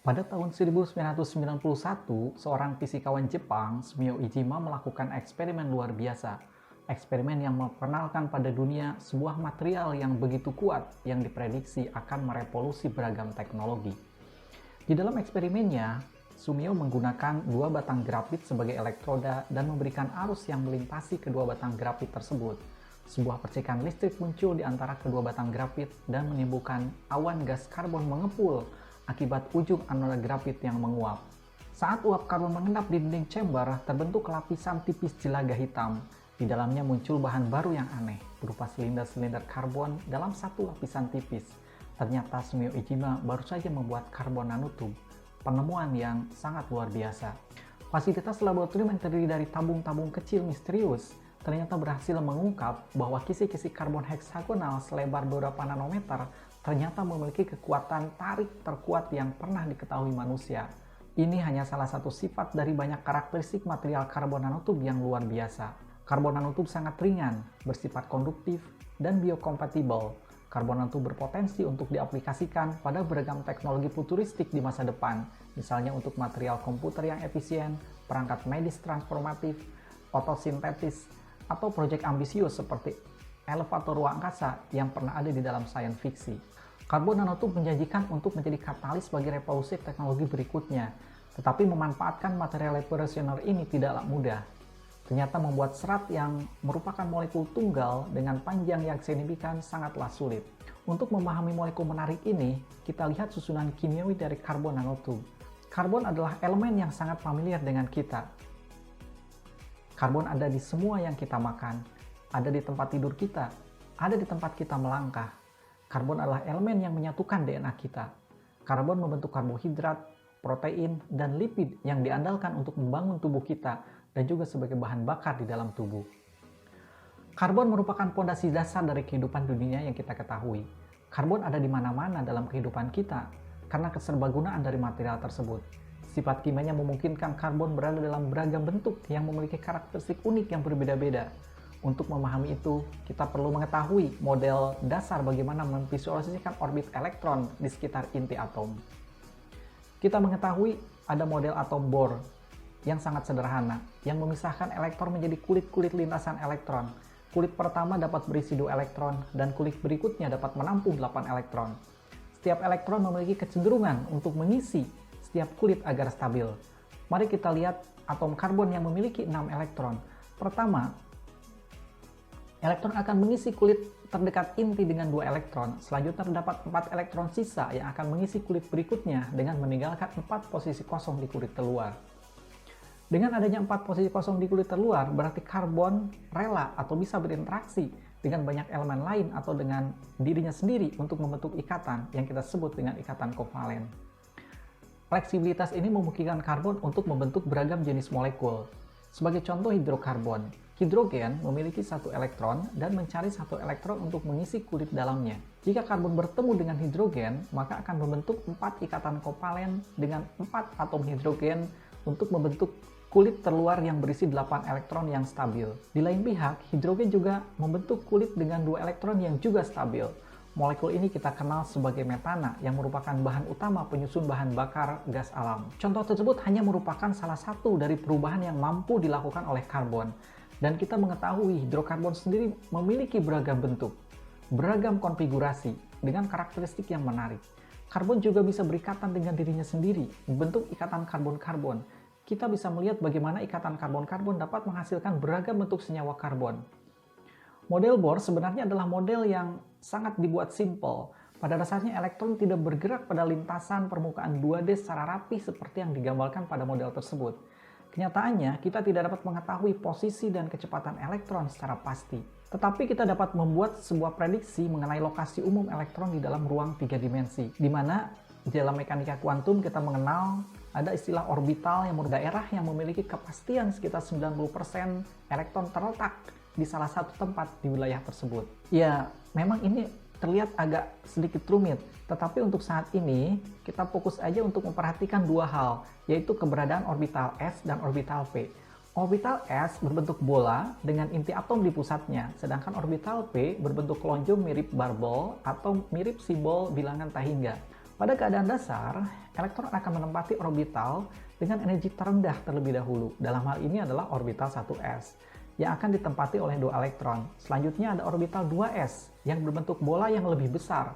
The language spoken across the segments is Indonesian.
Pada tahun 1991, seorang fisikawan Jepang, Sumio Iijima, melakukan eksperimen luar biasa. Eksperimen yang memperkenalkan pada dunia sebuah material yang begitu kuat yang diprediksi akan merevolusi beragam teknologi. Di dalam eksperimennya, Sumio menggunakan dua batang grafit sebagai elektroda dan memberikan arus yang melintasi kedua batang grafit tersebut. Sebuah percikan listrik muncul di antara kedua batang grafit dan menimbulkan awan gas karbon mengepul akibat ujung anoda grafit yang menguap. Saat uap karbon mengendap di dinding chamber, terbentuk lapisan tipis jelaga hitam. Di dalamnya muncul bahan baru yang aneh, berupa silinder-silinder karbon dalam satu lapisan tipis. Ternyata Sumio Iijima baru saja membuat karbon nanotube, penemuan yang sangat luar biasa. Fasilitas laboratorium yang terdiri dari tabung-tabung kecil misterius ternyata berhasil mengungkap bahwa kisi-kisi karbon heksagonal selebar beberapa nanometer ternyata memiliki kekuatan tarik terkuat yang pernah diketahui manusia. Ini hanya salah satu sifat dari banyak karakteristik material karbon nanotube yang luar biasa. Karbon nanotube sangat ringan, bersifat konduktif, dan biokompatibel. Karbon nanotube berpotensi untuk diaplikasikan pada beragam teknologi futuristik di masa depan, misalnya untuk material komputer yang efisien, perangkat medis transformatif, fotosintetis, atau proyek ambisius seperti elevator ruang angkasa yang pernah ada di dalam sains fiksi. Karbon nanotube menjanjikan untuk menjadi katalis bagi revolusi teknologi berikutnya, tetapi memanfaatkan material revolusioner ini tidaklah mudah. Ternyata membuat serat yang merupakan molekul tunggal dengan panjang yang signifikan sangatlah sulit. Untuk memahami molekul menarik ini, kita lihat susunan kimiawi dari karbon nanotube. Karbon adalah elemen yang sangat familiar dengan kita. Karbon ada di semua yang kita makan, ada di tempat tidur kita, ada di tempat kita melangkah. Karbon adalah elemen yang menyatukan DNA kita. Karbon membentuk karbohidrat, protein, dan lipid yang diandalkan untuk membangun tubuh kita dan juga sebagai bahan bakar di dalam tubuh. Karbon merupakan fondasi dasar dari kehidupan dunia yang kita ketahui. Karbon ada di mana-mana dalam kehidupan kita karena keserbagunaan dari material tersebut. Sifat kimianya memungkinkan karbon berada dalam beragam bentuk yang memiliki karakteristik unik yang berbeda-beda. Untuk memahami itu, kita perlu mengetahui model dasar bagaimana memvisualisasikan orbit elektron di sekitar inti atom. Kita mengetahui ada model atom Bohr yang sangat sederhana, yang memisahkan elektron menjadi kulit-kulit lintasan elektron. Kulit pertama dapat berisi 2 elektron, dan kulit berikutnya dapat menampung 8 elektron. Setiap elektron memiliki kecenderungan untuk mengisi setiap kulit agar stabil. Mari kita lihat atom karbon yang memiliki 6 elektron. Pertama, elektron akan mengisi kulit terdekat inti dengan 2 elektron. Selanjutnya terdapat 4 elektron sisa yang akan mengisi kulit berikutnya dengan meninggalkan 4 posisi kosong di kulit terluar. Dengan adanya 4 posisi kosong di kulit terluar, berarti karbon rela atau bisa berinteraksi dengan banyak elemen lain atau dengan dirinya sendiri untuk membentuk ikatan yang kita sebut dengan ikatan kovalen. Fleksibilitas ini memungkinkan karbon untuk membentuk beragam jenis molekul. Sebagai contoh hidrokarbon, hidrogen memiliki 1 elektron dan mencari 1 elektron untuk mengisi kulit dalamnya. Jika karbon bertemu dengan hidrogen, maka akan membentuk 4 ikatan kovalen dengan 4 atom hidrogen untuk membentuk kulit terluar yang berisi 8 elektron yang stabil. Di lain pihak, hidrogen juga membentuk kulit dengan 2 elektron yang juga stabil. Molekul ini kita kenal sebagai metana yang merupakan bahan utama penyusun bahan bakar gas alam. Contoh tersebut hanya merupakan salah satu dari perubahan yang mampu dilakukan oleh karbon. Dan kita mengetahui hidrokarbon sendiri memiliki beragam bentuk, beragam konfigurasi dengan karakteristik yang menarik. Karbon juga bisa berikatan dengan dirinya sendiri, bentuk ikatan karbon-karbon. Kita bisa melihat bagaimana ikatan karbon-karbon dapat menghasilkan beragam bentuk senyawa karbon. Model Bohr sebenarnya adalah model yang sangat dibuat simpel. Pada dasarnya elektron tidak bergerak pada lintasan permukaan 2D secara rapi seperti yang digambarkan pada model tersebut. Kenyataannya, kita tidak dapat mengetahui posisi dan kecepatan elektron secara pasti. Tetapi kita dapat membuat sebuah prediksi mengenai lokasi umum elektron di dalam ruang 3 dimensi, di mana di dalam mekanika kuantum kita mengenal ada istilah orbital yang merupakan daerah yang memiliki kepastian sekitar 90% elektron terletak di salah satu tempat di wilayah tersebut. Ya, memang ini terlihat agak sedikit rumit, tetapi untuk saat ini kita fokus aja untuk memperhatikan 2 hal, yaitu keberadaan orbital S dan orbital P. Orbital S berbentuk bola dengan inti atom di pusatnya, sedangkan orbital P berbentuk lonjong mirip barbel atau mirip simbol bilangan Tahingga. Pada keadaan dasar, elektron akan menempati orbital dengan energi terendah terlebih dahulu. Dalam hal ini adalah orbital 1s yang akan ditempati oleh 2 elektron. Selanjutnya ada orbital 2s yang berbentuk bola yang lebih besar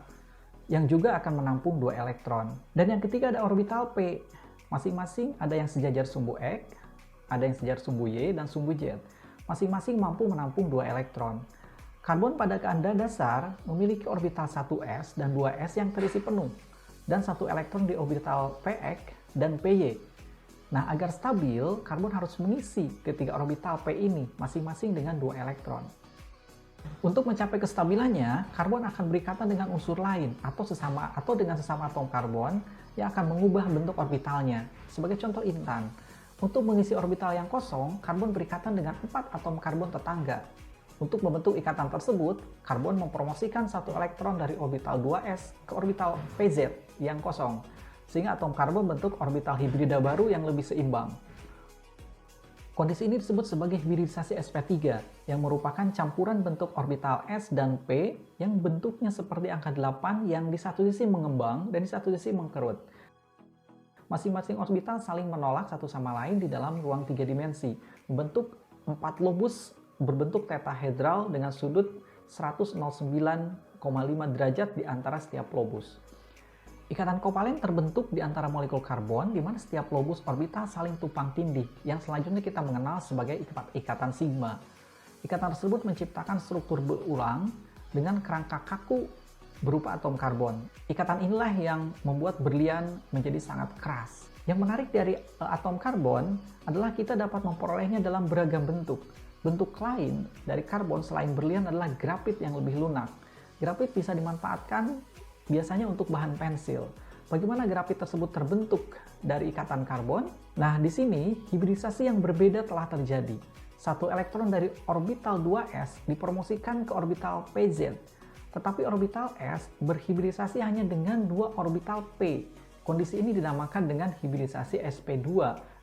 yang juga akan menampung 2 elektron. Dan yang ketiga ada orbital p. Masing-masing ada yang sejajar sumbu X, ada yang sejajar sumbu Y dan sumbu Z. Masing-masing mampu menampung 2 elektron. Karbon pada keadaan dasar memiliki orbital 1s dan 2s yang terisi penuh, dan 1 elektron di orbital px dan py. Nah, agar stabil, karbon harus mengisi ketiga orbital p ini masing-masing dengan 2 elektron. Untuk mencapai kestabilannya, karbon akan berikatan dengan unsur lain atau dengan sesama atom karbon yang akan mengubah bentuk orbitalnya. Sebagai contoh intan, untuk mengisi orbital yang kosong, karbon berikatan dengan 4 atom karbon tetangga. Untuk membentuk ikatan tersebut, karbon mempromosikan 1 elektron dari orbital 2s ke orbital pz yang kosong, sehingga atom karbon bentuk orbital hibrida baru yang lebih seimbang. Kondisi ini disebut sebagai hibridisasi sp3, yang merupakan campuran bentuk orbital s dan p yang bentuknya seperti angka 8 yang di satu sisi mengembang dan di satu sisi mengkerut. Masing-masing orbital saling menolak satu sama lain di dalam ruang 3 dimensi, membentuk 4 lobus berbentuk tetahedral dengan sudut 109,5 derajat di antara setiap lobus. Ikatan kovalen terbentuk di antara molekul karbon, di mana setiap lobus orbital saling tumpang tindih, yang selanjutnya kita mengenal sebagai ikatan sigma. Ikatan tersebut menciptakan struktur berulang dengan kerangka kaku berupa atom karbon. Ikatan inilah yang membuat berlian menjadi sangat keras. Yang menarik dari atom karbon adalah kita dapat memperolehnya dalam beragam bentuk. Bentuk lain dari karbon selain berlian adalah grafit yang lebih lunak. Grafit bisa dimanfaatkan biasanya untuk bahan pensil. Bagaimana grafit tersebut terbentuk dari ikatan karbon? Nah, di sini hibridisasi yang berbeda telah terjadi. 1 elektron dari orbital 2s dipromosikan ke orbital pz, tetapi orbital s berhibridisasi hanya dengan 2 orbital p. Kondisi ini dinamakan dengan hibridisasi sp2,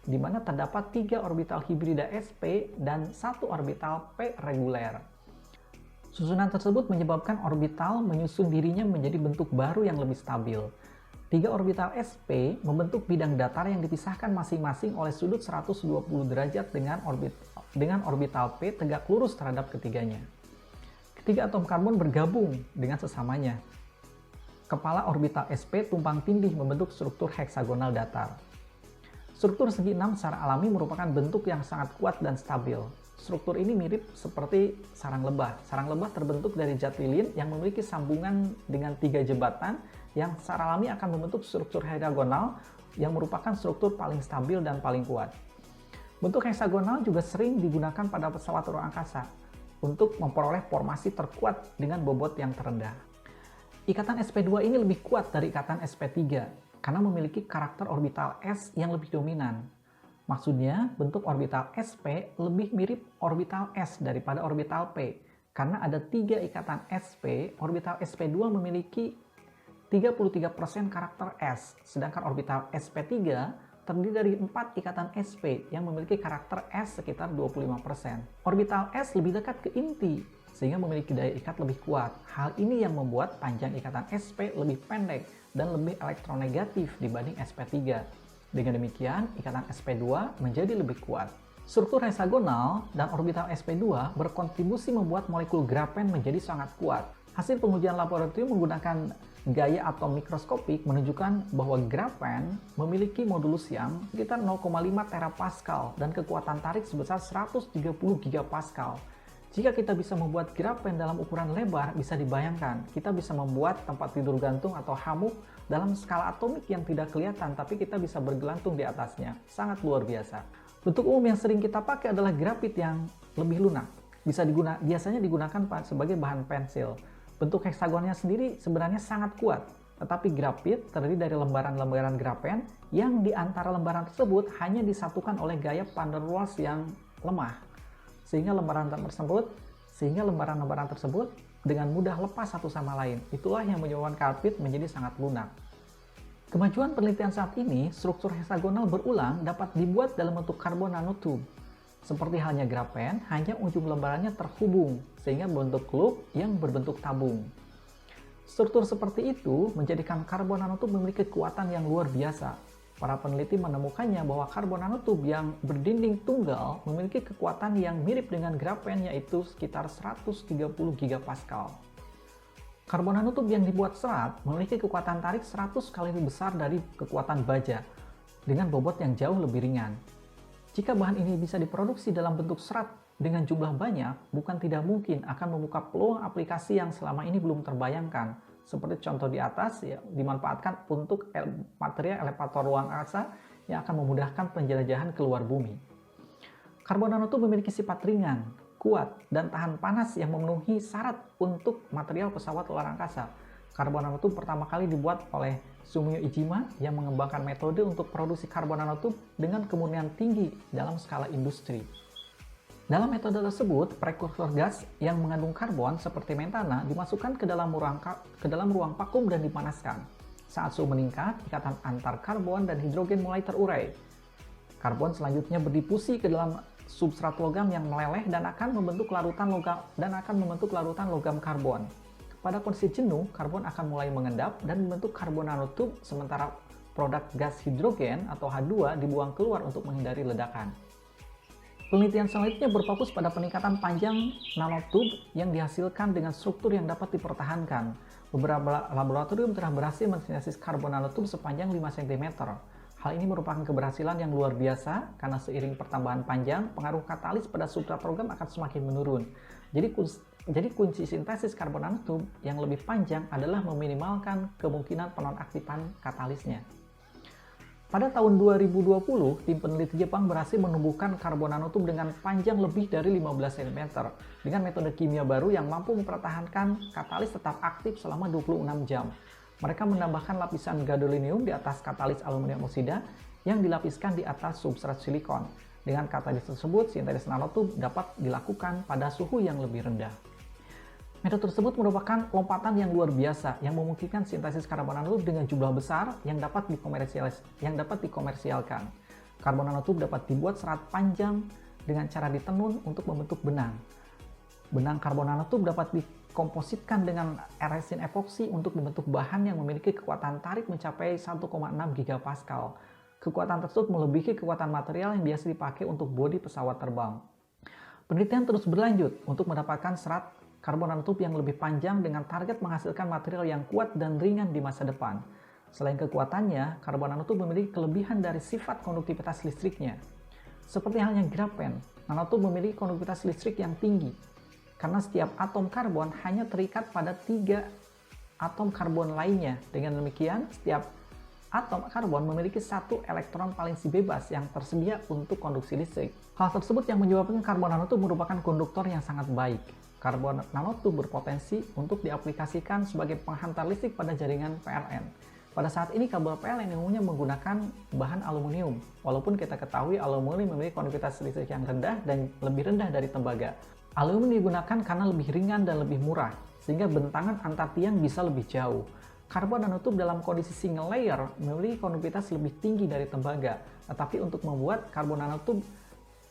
di mana terdapat 3 orbital hibrida sp dan 1 orbital p reguler. Susunan tersebut menyebabkan orbital menyusun dirinya menjadi bentuk baru yang lebih stabil. 3 orbital sp membentuk bidang datar yang dipisahkan masing-masing oleh sudut 120 derajat dengan orbital p tegak lurus terhadap ketiganya. Ketiga atom karbon bergabung dengan sesamanya. Kepala orbital sp tumpang tindih membentuk struktur heksagonal datar. Struktur segi 6 secara alami merupakan bentuk yang sangat kuat dan stabil. Struktur ini mirip seperti sarang lebah. Sarang lebah terbentuk dari zat lilin yang memiliki sambungan dengan 3 jembatan yang secara alami akan membentuk struktur heksagonal yang merupakan struktur paling stabil dan paling kuat. Bentuk heksagonal juga sering digunakan pada pesawat ruang angkasa untuk memperoleh formasi terkuat dengan bobot yang terendah. Ikatan sp2 ini lebih kuat dari ikatan sp3 karena memiliki karakter orbital s yang lebih dominan. Maksudnya, bentuk orbital sp lebih mirip orbital s daripada orbital p. Karena ada 3 ikatan sp, orbital sp2 memiliki 33% karakter s, sedangkan orbital sp3 terdiri dari 4 ikatan sp yang memiliki karakter s sekitar 25%. Orbital s lebih dekat ke inti, sehingga memiliki daya ikat lebih kuat. Hal ini yang membuat panjang ikatan sp lebih pendek dan lebih elektronegatif dibanding sp3. Dengan demikian, ikatan sp2 menjadi lebih kuat. Struktur heksagonal dan orbital sp2 berkontribusi membuat molekul grafen menjadi sangat kuat. Hasil pengujian laboratorium menggunakan gaya atom mikroskopik menunjukkan bahwa grafen memiliki modulus yang sekitar 0,5 terapascal dan kekuatan tarik sebesar 130 gigapascal. Jika kita bisa membuat grafen dalam ukuran lebar, bisa dibayangkan kita bisa membuat tempat tidur gantung atau hammock dalam skala atomik yang tidak kelihatan, tapi kita bisa bergelantung di atasnya. Sangat luar biasa. Bentuk umum yang sering kita pakai adalah grafit yang lebih lunak. Biasanya digunakan sebagai bahan pensil. Bentuk heksagonnya sendiri sebenarnya sangat kuat, tetapi grafit terdiri dari lembaran-lembaran grafen yang di antara lembaran tersebut hanya disatukan oleh gaya van der Waals yang lemah. Sehingga lembaran-lembaran tersebut dengan mudah lepas satu sama lain. Itulah yang menyebabkan grafit menjadi sangat lunak. Kemajuan penelitian saat ini, struktur heksagonal berulang dapat dibuat dalam bentuk karbon nanotube. Seperti halnya grafen, hanya ujung lembarannya terhubung, sehingga membentuk loop yang berbentuk tabung. Struktur seperti itu menjadikan karbon nanotube memiliki kekuatan yang luar biasa. Para peneliti menemukannya bahwa karbon nanotube yang berdinding tunggal memiliki kekuatan yang mirip dengan grafen, yaitu sekitar 130 gigapascal. Karbon nanotube yang dibuat serat memiliki kekuatan tarik 100 kali lebih besar dari kekuatan baja, dengan bobot yang jauh lebih ringan. Jika bahan ini bisa diproduksi dalam bentuk serat dengan jumlah banyak, bukan tidak mungkin akan membuka peluang aplikasi yang selama ini belum terbayangkan. Seperti contoh di atas, ya, dimanfaatkan untuk material elevator ruang angkasa yang akan memudahkan penjelajahan keluar bumi. Karbon nanotube memiliki sifat ringan, kuat, dan tahan panas yang memenuhi syarat untuk material pesawat luar angkasa. Karbon nanotube pertama kali dibuat oleh Sumio Iijima yang mengembangkan metode untuk produksi karbon nanotube dengan kemurnian tinggi dalam skala industri. Dalam metode tersebut, prekursor gas yang mengandung karbon seperti metana dimasukkan ke dalam ruang vakum dan dipanaskan. Saat suhu meningkat, ikatan antar karbon dan hidrogen mulai terurai. Karbon selanjutnya berdifusi ke dalam substrat logam yang meleleh dan akan membentuk larutan logam karbon. Pada kondisi jenuh, karbon akan mulai mengendap dan membentuk karbon nanotube, sementara produk gas hidrogen atau H2 dibuang keluar untuk menghindari ledakan. Penelitian selanjutnya berfokus pada peningkatan panjang nanotube yang dihasilkan dengan struktur yang dapat dipertahankan. Beberapa laboratorium telah berhasil mensintesis karbon nanotube sepanjang 5 cm. Hal ini merupakan keberhasilan yang luar biasa karena seiring pertambahan panjang, pengaruh katalis pada substrat logam akan semakin menurun. Jadi kunci sintesis karbon nanotube yang lebih panjang adalah meminimalkan kemungkinan penonaktifan katalisnya. Pada tahun 2020, tim peneliti Jepang berhasil menumbuhkan karbon nanotube dengan panjang lebih dari 15 cm dengan metode kimia baru yang mampu mempertahankan katalis tetap aktif selama 26 jam. Mereka menambahkan lapisan gadolinium di atas katalis aluminium oksida yang dilapiskan di atas substrat silikon. Dengan katalis tersebut, sintesis nanotube dapat dilakukan pada suhu yang lebih rendah. Metode tersebut merupakan lompatan yang luar biasa yang memungkinkan sintesis karbon nanotube dengan jumlah besar yang dapat dikomersialkan. Karbon nanotube dapat dibuat serat panjang dengan cara ditenun untuk membentuk benang. Benang karbon nanotube dapat dikompositkan dengan resin epoksi untuk membentuk bahan yang memiliki kekuatan tarik mencapai 1,6 gigapascal. Kekuatan tersebut melebihi kekuatan material yang biasa dipakai untuk bodi pesawat terbang. Penelitian terus berlanjut untuk mendapatkan serat karbon nanotube yang lebih panjang dengan target menghasilkan material yang kuat dan ringan di masa depan. Selain kekuatannya, karbon nanotube memiliki kelebihan dari sifat konduktivitas listriknya. Seperti halnya grafen, nanotube memiliki konduktivitas listrik yang tinggi, karena setiap atom karbon hanya terikat pada 3 atom karbon lainnya. Dengan demikian, setiap atom karbon memiliki 1 elektron valensi bebas yang tersedia untuk konduksi listrik. Hal tersebut yang menyebabkan karbon nanotube merupakan konduktor yang sangat baik. Karbon nanotube berpotensi untuk diaplikasikan sebagai penghantar listrik pada jaringan PLN. Pada saat ini kabel PLN umumnya menggunakan bahan aluminium, walaupun kita ketahui aluminium memiliki konduktivitas listrik yang rendah dan lebih rendah dari tembaga. Aluminium digunakan karena lebih ringan dan lebih murah, sehingga bentangan antar tiang bisa lebih jauh. Karbon nanotube dalam kondisi single layer memiliki konduktivitas lebih tinggi dari tembaga, tetapi untuk membuat karbon nanotube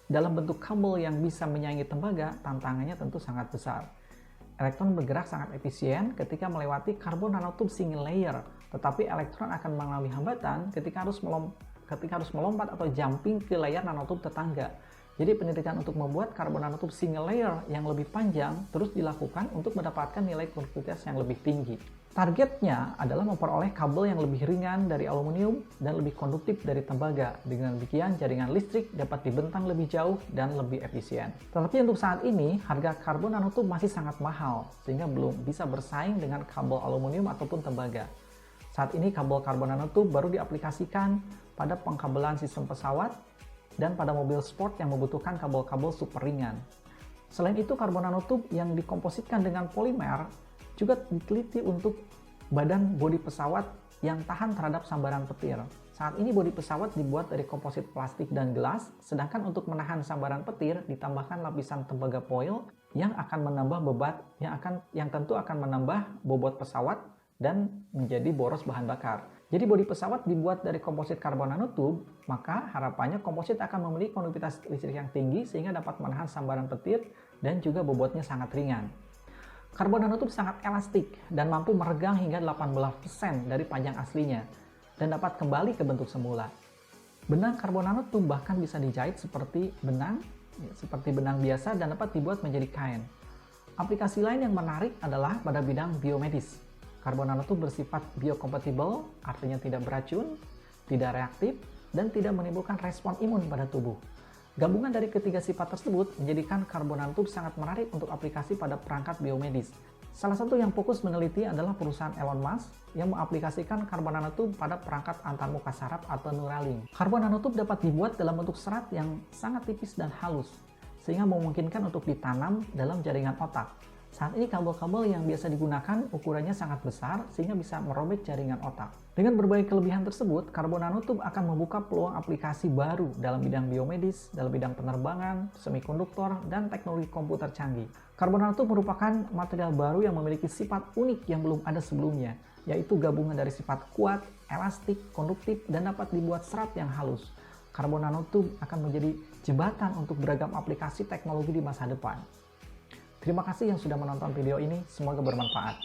dalam bentuk kabel yang bisa menyaingi tembaga, tantangannya tentu sangat besar. Elektron bergerak sangat efisien ketika melewati karbon nanotube single layer, tetapi elektron akan mengalami hambatan ketika harus melompat atau jumping ke layar nanotube tetangga. Jadi penelitian untuk membuat karbon nanotube single layer yang lebih panjang terus dilakukan untuk mendapatkan nilai konduktivitas yang lebih tinggi. Targetnya adalah memperoleh kabel yang lebih ringan dari aluminium dan lebih konduktif dari tembaga. Dengan demikian, jaringan listrik dapat dibentang lebih jauh dan lebih efisien. Tetapi untuk saat ini, harga karbon nanotube masih sangat mahal, sehingga belum bisa bersaing dengan kabel aluminium ataupun tembaga. Saat ini, kabel karbon nanotube baru diaplikasikan pada pengkabelan sistem pesawat dan pada mobil sport yang membutuhkan kabel-kabel super ringan. Selain itu, karbon nanotube yang dikompositkan dengan polimer juga diteliti untuk badan bodi pesawat yang tahan terhadap sambaran petir. Saat ini bodi pesawat dibuat dari komposit plastik dan gelas, sedangkan untuk menahan sambaran petir ditambahkan lapisan tembaga foil yang akan menambah yang tentu akan menambah bobot pesawat dan menjadi boros bahan bakar. Jadi bodi pesawat dibuat dari komposit karbon nanotube, maka harapannya komposit akan memiliki konduktivitas listrik yang tinggi sehingga dapat menahan sambaran petir dan juga bobotnya sangat ringan. Karbon nanotub sangat elastik dan mampu meregang hingga 18% dari panjang aslinya dan dapat kembali ke bentuk semula. Benang karbon nanotub bahkan bisa dijahit seperti benang biasa dan dapat dibuat menjadi kain. Aplikasi lain yang menarik adalah pada bidang biomedis. Karbon nanotub bersifat biokompatibel, artinya tidak beracun, tidak reaktif, dan tidak menimbulkan respon imun pada tubuh. Gabungan dari ketiga sifat tersebut menjadikan karbon nanotub sangat menarik untuk aplikasi pada perangkat biomedis. Salah satu yang fokus meneliti adalah perusahaan Elon Musk yang mengaplikasikan karbon nanotub pada perangkat antarmuka saraf atau Neuralink. Karbon nanotub dapat dibuat dalam bentuk serat yang sangat tipis dan halus, sehingga memungkinkan untuk ditanam dalam jaringan otak. Saat ini kabel-kabel yang biasa digunakan ukurannya sangat besar sehingga bisa merobek jaringan otak. Dengan berbagai kelebihan tersebut, karbon nanotub akan membuka peluang aplikasi baru dalam bidang biomedis, dalam bidang penerbangan, semikonduktor, dan teknologi komputer canggih. Karbon nanotub merupakan material baru yang memiliki sifat unik yang belum ada sebelumnya, yaitu gabungan dari sifat kuat, elastik, konduktif, dan dapat dibuat serat yang halus. Karbon nanotub akan menjadi jembatan untuk beragam aplikasi teknologi di masa depan. Terima kasih yang sudah menonton video ini, semoga bermanfaat.